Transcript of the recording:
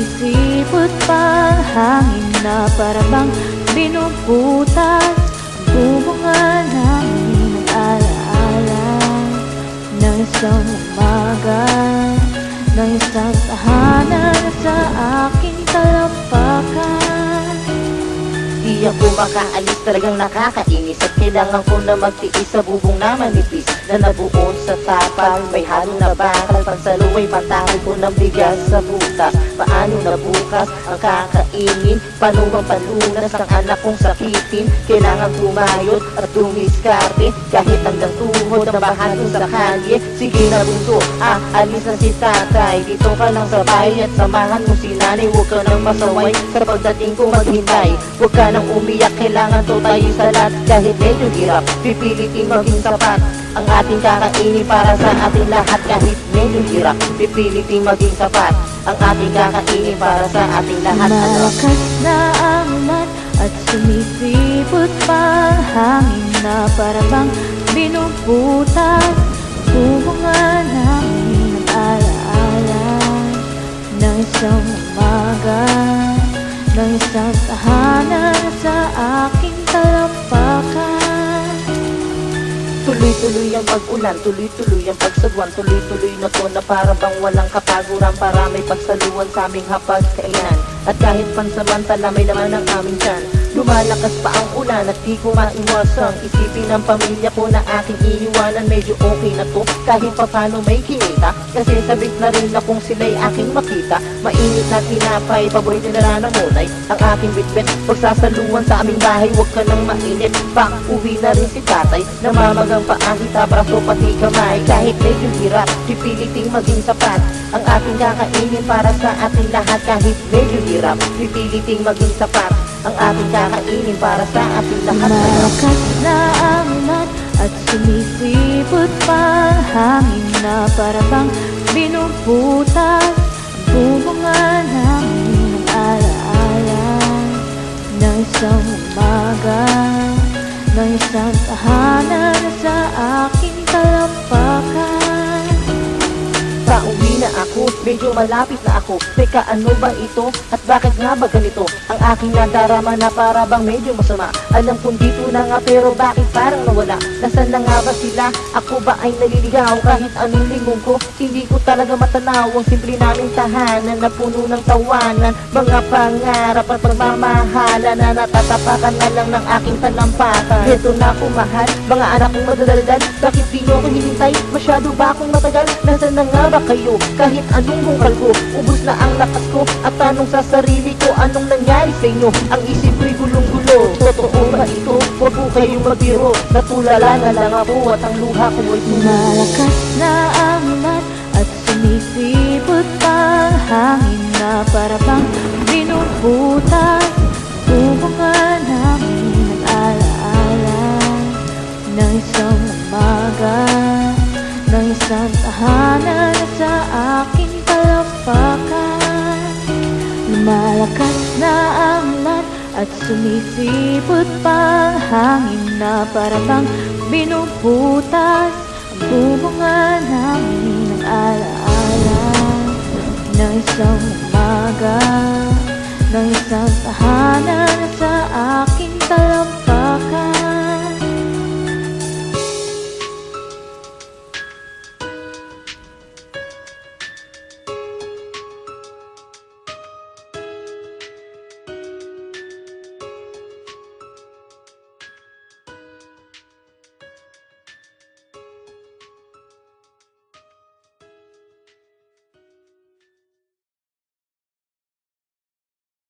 sumisipot pang hangin na parabang binubutas ang bubunga namin ng alaala ng isang umaga, ng isang tahanan sa aking talampakan. Di ako makaalis, talagang nakakainis at kailangan ko na magtiis sa bubong na manipis na nabuo sa tapal. May halo na bakal, pansaluway pantawid ko ng bigas sa butas. Paano na bukas ang kakainin? Paano bang palunas ang anak kong sakitin? Kailangan tumayot at dumiskarte kahit hanggang tuhod ang bahado sa kalye. Sige na bunso, alis na si tatay. Dito ka lang sa bahay at samahan mo si nanay. Huwag ka nang masaway sa pagdating ko maghintay. Huwag ka nang umiyak, kailangan to tayo sa lahat. Kahit medyo hirap, pipilitin maging sapat ang ating kakainin para sa ating lahat. Kahit medyo hirap, pipilitin maging sapat ang ating kakainin para sa ating lahat. Malakas na ang ulan at sumisipot pang hangin na parabang binubutas bubunga namin ng alaala ng isang umaga, ng isang tahanan sa aking talampakan. Tuloy-tuloy ang pag-ulan, tuloy-tuloy ang pagsagwan, tuloy-tuloy na to na para bang walang kapaguran, para may pagsaluan sa aming hapagkainan. At kahit pansamantala may laman ang aming tiyan, lumalakas pa ang ulan at di ko maiwasang isipin ng pamilya ko na aking iiwanan. Medyo okay na to kahit papano may kinita, kasi sabik na rin na kung sila'y aking makita. Mainit na tinapay, paborito na ng munay ang aking bitbit. Pagsasaluan sa aming bahay, huwag ka nang mainit. Uwi na rin si tatay, namamagang paahita, braso pati kamay. Kahit medyo hirap, pipiliting maging sapat ang ating kakainin para sa ating lahat. Kahit medyo hirap, pipiliting maging sapat ang ating kakainin para sa ating lahat. Malakas na ang ulan at sumisipot pang hangin na parabang binubutas ang bubunga namin ng alaala ng isang umaga, ng isang tahanan sa aking talampakan. Pauwi na ako, medyo malapit na ako. Teka, ano ba ito? At bakit nga ba ganito ang aking nadarama na para bang medyo masama? Alam kong dito na nga, pero bakit parang nawala? Nasaan na nga ba sila? Ako ba ay naliligaw? Kahit anong lingon ko, hindi ko talaga matanaw ang simple naming tahanan na puno ng tawanan, mga pangarap at pagmamahala na natatapakan na lang ng aking talampakan. Heto na ako mahal, mga anak kong madadaldal. Bakit di nyo ako hinintay? Masyado ba akong matagal? Nasaan na nga ba kayo? Kahit anong bungkal ko, ubus na ang lakas ko. At tanong sa sarili ko, anong nangyari sa inyo? Ang isip ko'y gulong-gulo. Totoo ba ito? Huwag po kayong magbiro. Natulala na lang ako at ang luha ko ay malakas na ang ulan at sumisipot pang hangin na parabang binubutas bubunga namin ng alaala ng isang umaga, ng isang tahanan sa aking talampakan. Lumalakas na ang ulan at sumisipot pang hangin na parabang binubutas ang bubunga namin